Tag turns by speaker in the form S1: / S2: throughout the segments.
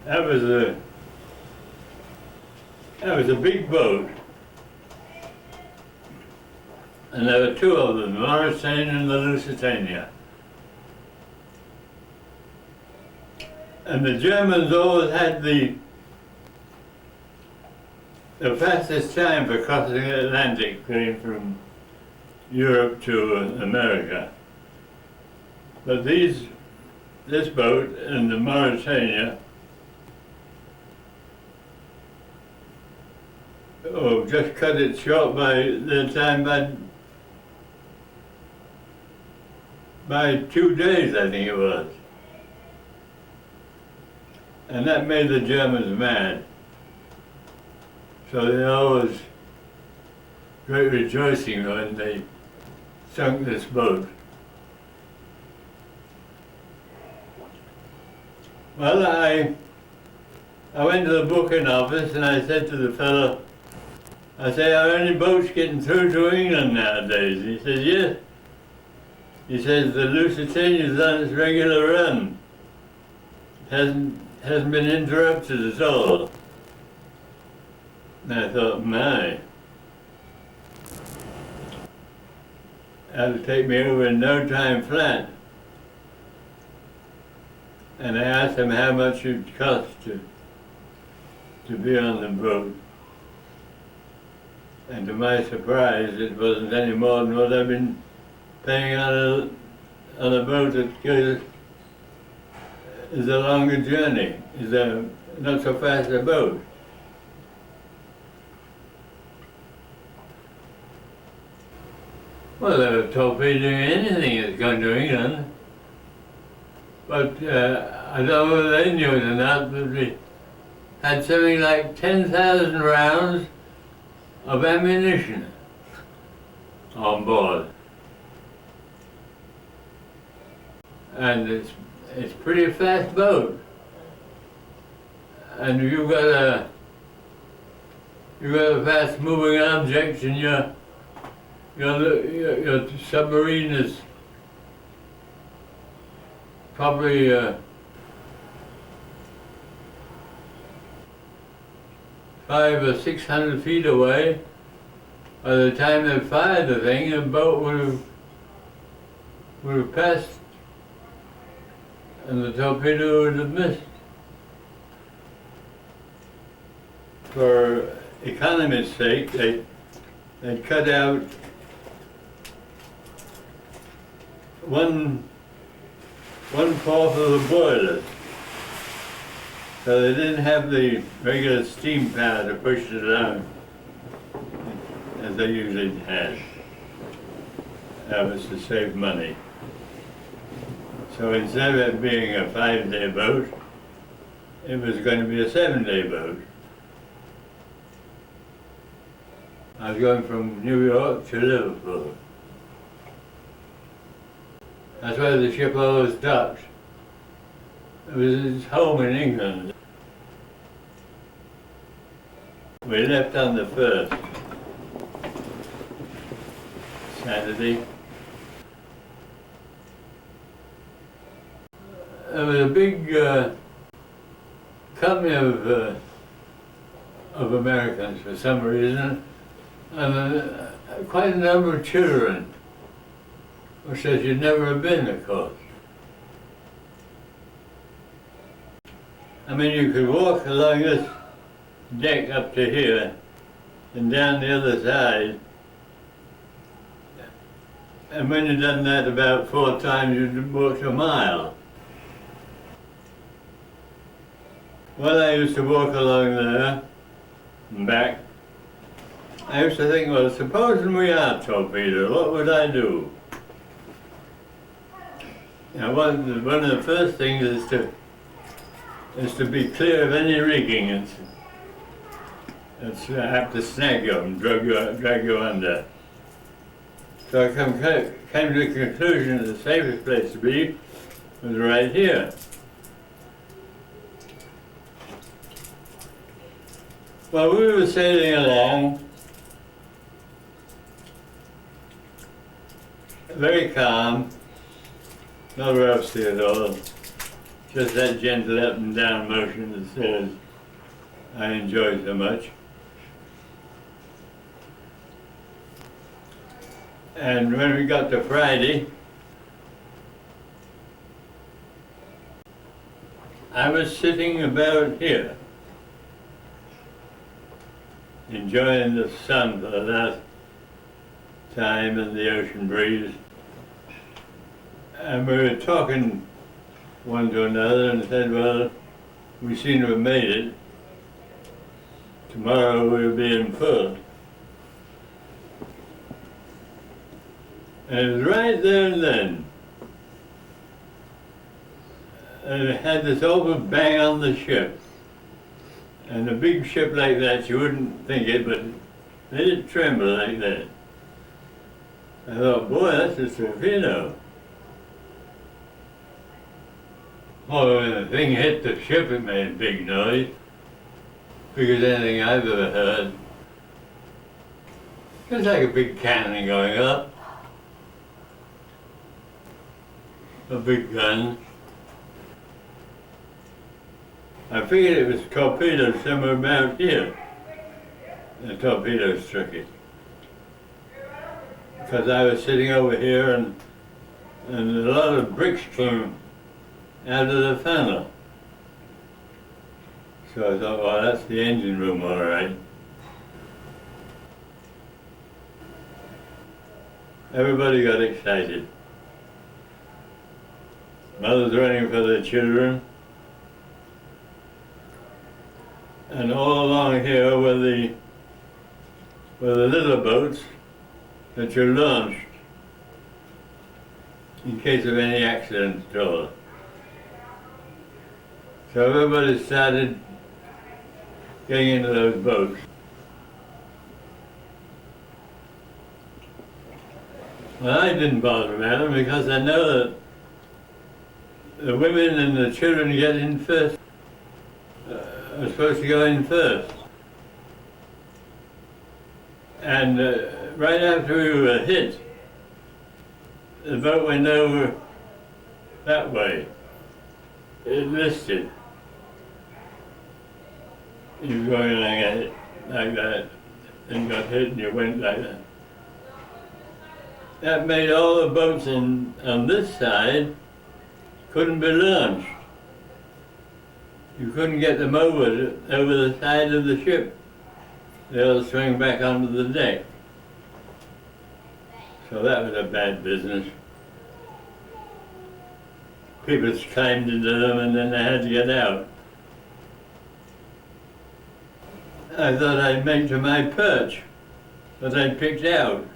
S1: That was a big boat, and there were two of them, the Mauritania and the Lusitania. And the Germans always had the fastest time for crossing the Atlantic, going from Europe to America. But this boat and the Mauritania just cut it short by the time by 2 days, I think it was. And that made the Germans mad. So there always great rejoicing when they sunk this boat. Well, I went to the booking office and I said to the fellow, I say, are any boats getting through to England nowadays? He says, yes. He says, the Lusitania's on its regular run. It hasn't been interrupted at all. And I thought, my, that'll take me over in no time flat. And I asked him how much it would cost to be on the boat. And to my surprise, it wasn't any more than what I've been paying on a boat that goes, is a longer journey, is a not so fast a boat. Well, they were torpedoing anything that's going to England. But I don't know whether they knew it or not, but we had something like 10,000 rounds of ammunition on board. And it's pretty fast boat. And you've got a fast moving object and your submarine is probably 500 or 600 feet away. By the time they fired the thing, the boat would have passed and the torpedo would have missed. For economy's sake, they cut out one fourth of the boilers. So they didn't have the regular steam power to push it around as they usually had. That was to save money. So instead of it being a 5-day boat, it was going to be a 7-day boat. I was going from New York to Liverpool. That's where the ship always docked. It was his home in England. We left on the 1st, Saturday. There was a big company of Americans for some reason, and quite a number of children, which says you'd never have been, of course. I mean, you could walk along this deck up to here and down the other side, and when you'd done that about 4 times, you'd walk a mile. Well, I used to walk along there and back. I used to think, well, supposing we are torpedoed, what would I do? Now, one of the first things is to be clear of any rigging that's apt to snag you and drag you under. So I came to the conclusion that the safest place to be was right here. Well, we were sailing along, very calm, no rough sea at all. just that gentle up and down motion that says I enjoy so much. And when we got to Friday, I was sitting about here, enjoying the sun for the last time and the ocean breeze. And we were talking one to another and said, well, we seem to have made it. Tomorrow we'll be in Perth. And it was right there and then. And it had this awful bang on the ship. And a big ship like that, you wouldn't think it, but it made it tremble like that. I thought, boy, that's a torpedo. Oh, when the thing hit the ship, it made a big noise. Biggest anything I've ever heard. It's like a big cannon going up. A big gun. I figured it was torpedo somewhere about here. The torpedo struck it. Because I was sitting over here and a lot of bricks came out of the funnel. So I thought, well, that's the engine room, all right. Everybody got excited. Mothers running for their children. And all along here were the little boats that you launched in case of any accident at all. So everybody started getting into those boats. Well, I didn't bother about them because I know that the women and the children get in first, are supposed to go in first. And right after we were hit, the boat went over that way. It listed. You were going like that, and got hit and you went like that. That made all the boats on this side couldn't be launched. You couldn't get them over the side of the ship. They'll swing back onto the deck. So that was a bad business. People climbed into them and then they had to get out. I thought I'd make to my perch that I'd picked out.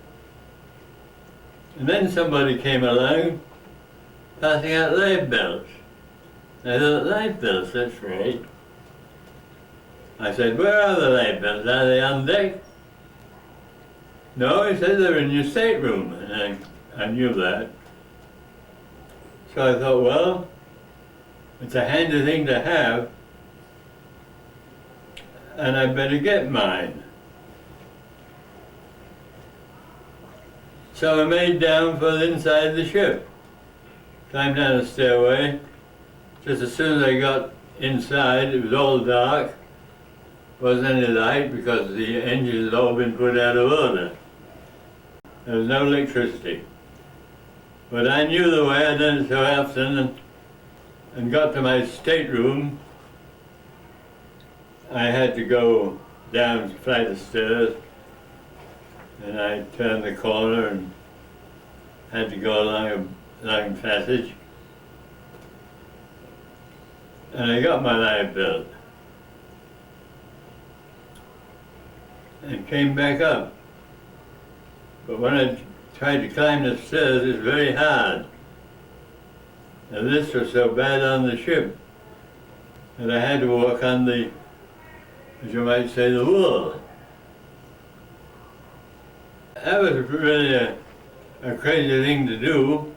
S1: And then somebody came along passing out lifeboats. I thought, lifeboats, that's right. I said, where are the lifeboats? Are they on deck? No, he said they're in your stateroom. And I knew that. So I thought, well, it's a handy thing to have, and I better get mine. So I made down for the inside of the ship. Climbed down the stairway. Just as soon as I got inside, it was all dark. Wasn't any light because the engines had all been put out of order. There was no electricity. But I knew the way, I'd done it so often, and got to my stateroom. I had to go down a flight of stairs, and I turned the corner and had to go along a long passage. And I got my life belt and came back up. But when I tried to climb the stairs, it was very hard. And this was so bad on the ship that I had to walk on the, as you might say, the wall. That was really a crazy thing to do,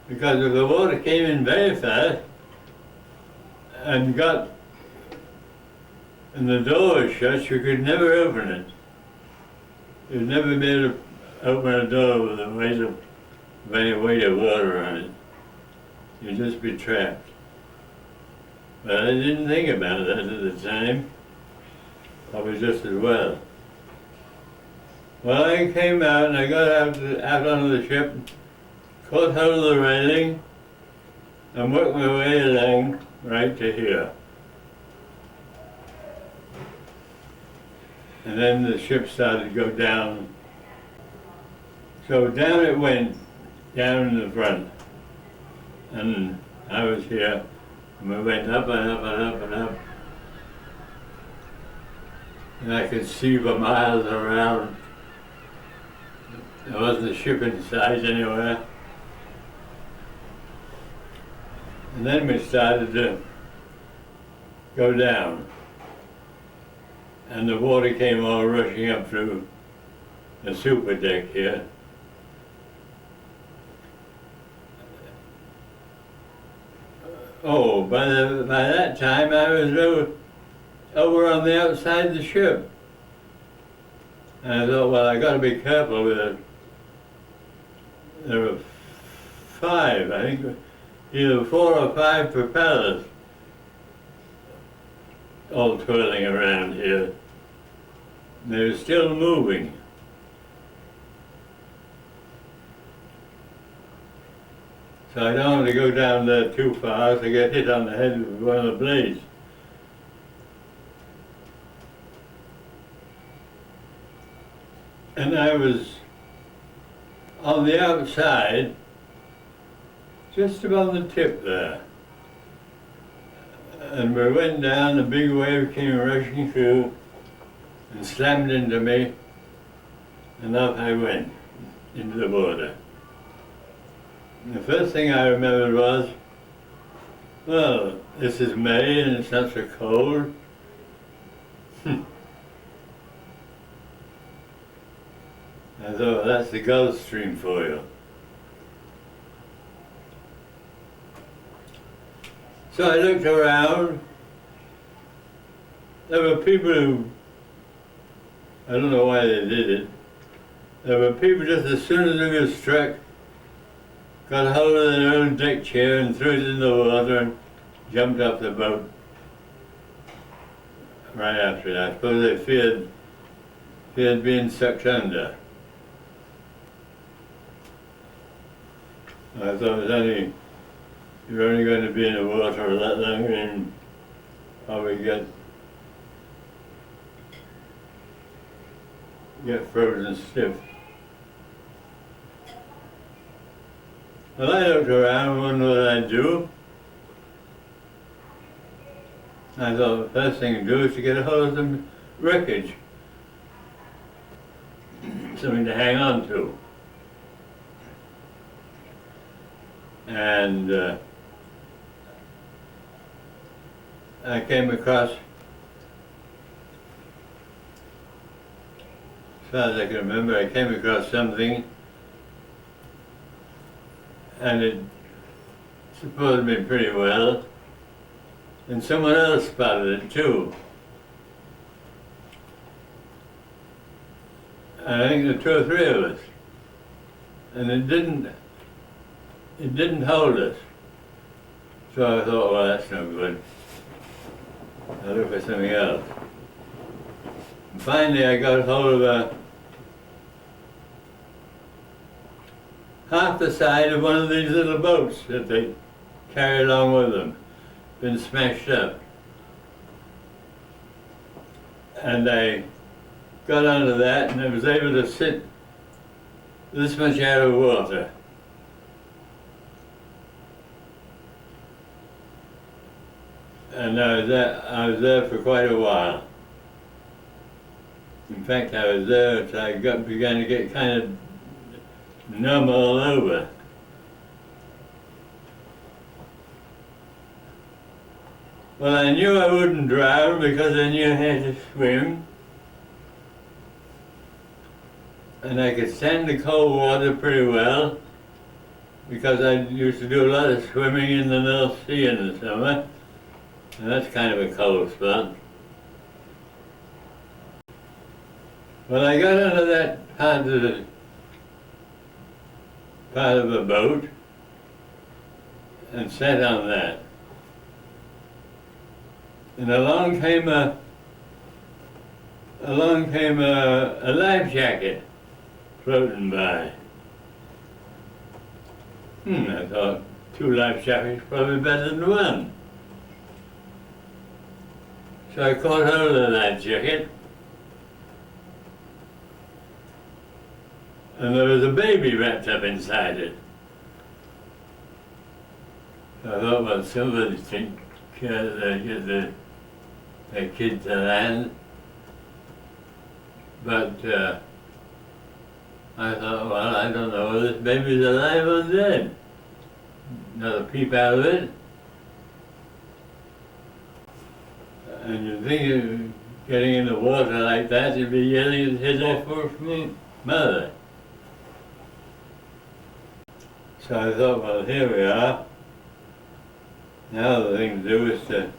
S1: because if the water came in very fast and the door was shut, you could never open it. You'd never be able to open a door with a weight of water on it. You'd just be trapped. But I didn't think about that at the time. Probably just as well. Well, I came out and I got out onto the ship, caught hold of the railing, and worked my way along right to here. And then the ship started to go down. So down it went, down in the front. And I was here, and we went up and up and up and up. And I could see for miles around. There wasn't a ship in sight anywhere. And then we started to go down. And the water came all rushing up through the super deck here. Oh, by that time I was over on the outside of the ship. And I thought, well, I got to be careful with it. There were 5, I think, either 4 or 5 propellers all twirling around here. They were still moving. So I don't want to go down there too far to get hit on the head with one of the blades. And I was on the outside, just above the tip there. And we went down, a big wave came rushing through and slammed into me, and up I went into the water. And the first thing I remembered was, well, this is May and it's not so cold. I thought, well, that's the Gulf Stream for you. So I looked around. There were people who, I don't know why they did it, there were people just as soon as they were struck, got hold of their own deck chair and threw it in the water and jumped off the boat right after that. I suppose they feared being sucked under. I thought you're only going to be in the water that long and probably get frozen stiff. Well, I looked around and wondered what I'd do. I thought the first thing to do is to get a hold of some wreckage, something to hang on to. And I came across, as far as I can remember, I came across something and it supported me pretty well. And someone else spotted it too. I think there were 2 or 3 of us. And it didn't hold us. So I thought, well, that's no good. I'll look for something else. And finally, I got hold of half the side of one of these little boats that they carry along with them, been smashed up. And I got onto that and I was able to sit this much out of water. And I was there for quite a while. In fact, I was there until I began to get kind of numb all over. Well, I knew I wouldn't drown because I knew how to swim. And I could stand the cold water pretty well because I used to do a lot of swimming in the North Sea in the summer. And that's kind of a cold spot. Well, I got onto that part of the boat and sat on that. and along came a life jacket floating by. I thought 2 life jackets probably better than 1. So I caught hold of the life jacket, and there was a baby wrapped up inside it. So I thought, well, somebody take care of get the kid to land. But I thought, well, I don't know whether this baby's alive or dead. Not a peep out of it. And you think of getting in the water like that, you'd be yelling his head off for me, mother. So I thought, well, here we are. Now the thing to do is to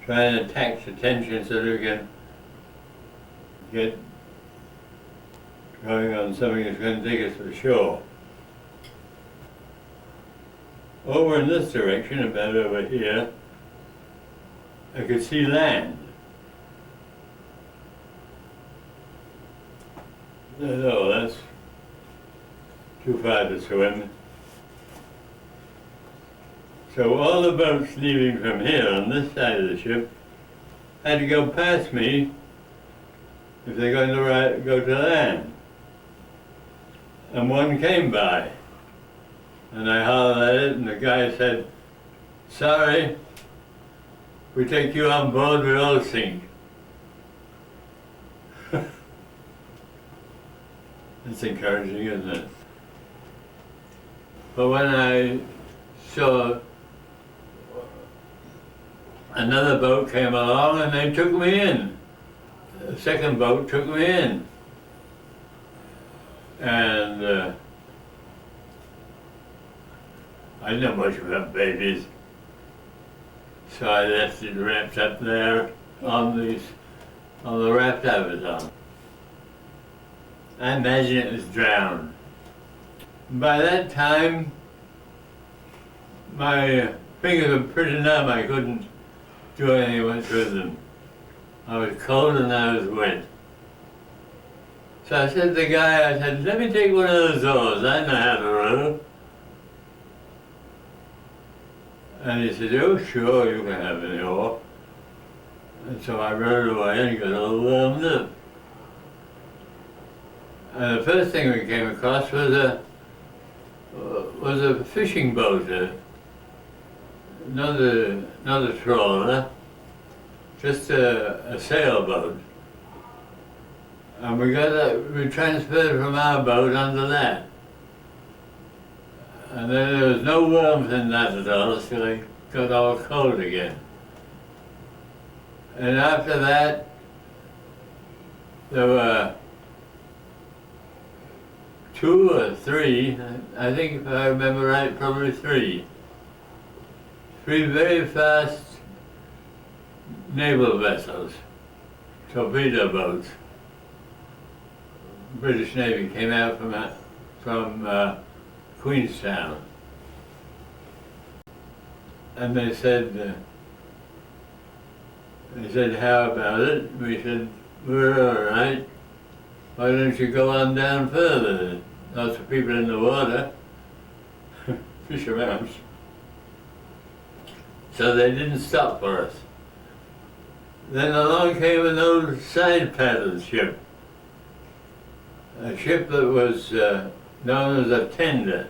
S1: try and attach attention so that we can get going on something that's going to take us to shore. Over in this direction, about over here, I could see land. Oh, that's too far to swim. So all the boats leaving from here on this side of the ship had to go past me if they're going to go to land. And one came by, and I hollered at it, and the guy said, "Sorry, we take you on board, we all sink." It's encouraging, isn't it? But when I saw another boat came along and they took me in. The second boat took me in. And I didn't know much about babies. So I left it wrapped up there on the raft I was on. I imagine it was drowned. By that time, my fingers were pretty numb. I couldn't do anything with them. I was cold and I was wet. So I said to the guy, I said, "Let me take one of those oars. I know how to row." And he said, "Oh, sure, you can have an oar." And so I rowed away and got all warmed up. And the first thing we came across was a fishing boat, not a trawler, just a sailboat. And we transferred from our boat onto that. And then there was no warmth in that at all, so I got all cold again. And after that, there were 2 or 3, I think if I remember right, probably 3. 3 very fast naval vessels, torpedo boats. British Navy came out from Queenstown. And they said, "How about it?" We said, "We're all right. Why don't you go on down further? Lots of people in the water." Fishermen. So they didn't stop for us. Then along came an old side paddle ship. A ship that was known as a tender.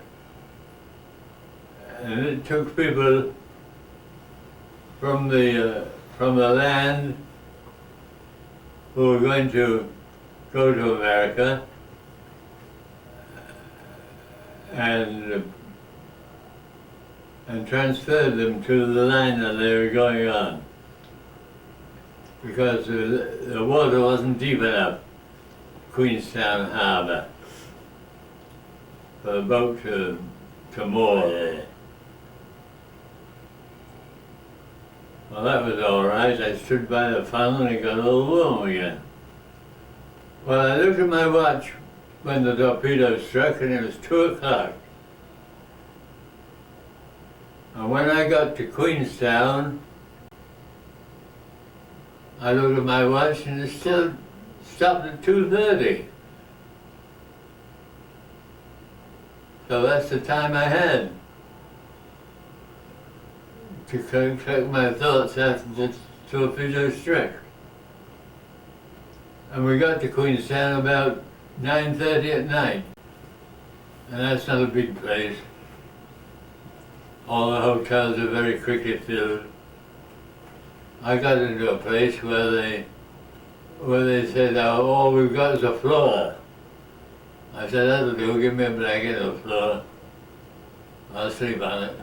S1: And it took people from the land who were going to go to America and transferred them to the line that they were going on, because the water wasn't deep enough, Queenstown Harbour, for the boat to moor there. Well, that was all right. I stood by the funnel and it got all warm again. Well, I looked at my watch when the torpedo struck, and it was 2 o'clock. And when I got to Queenstown, I looked at my watch and it still stopped at 2:30. So that's the time I had to collect my thoughts after the torpedo struck. And we got to Queenstown about 9:30 at night. And that's not a big place. All the hotels are very quickly filled. I got into a place where they said, oh, all we've got is a floor. I said, that'll do, give me a blanket and a floor. I'll sleep on it.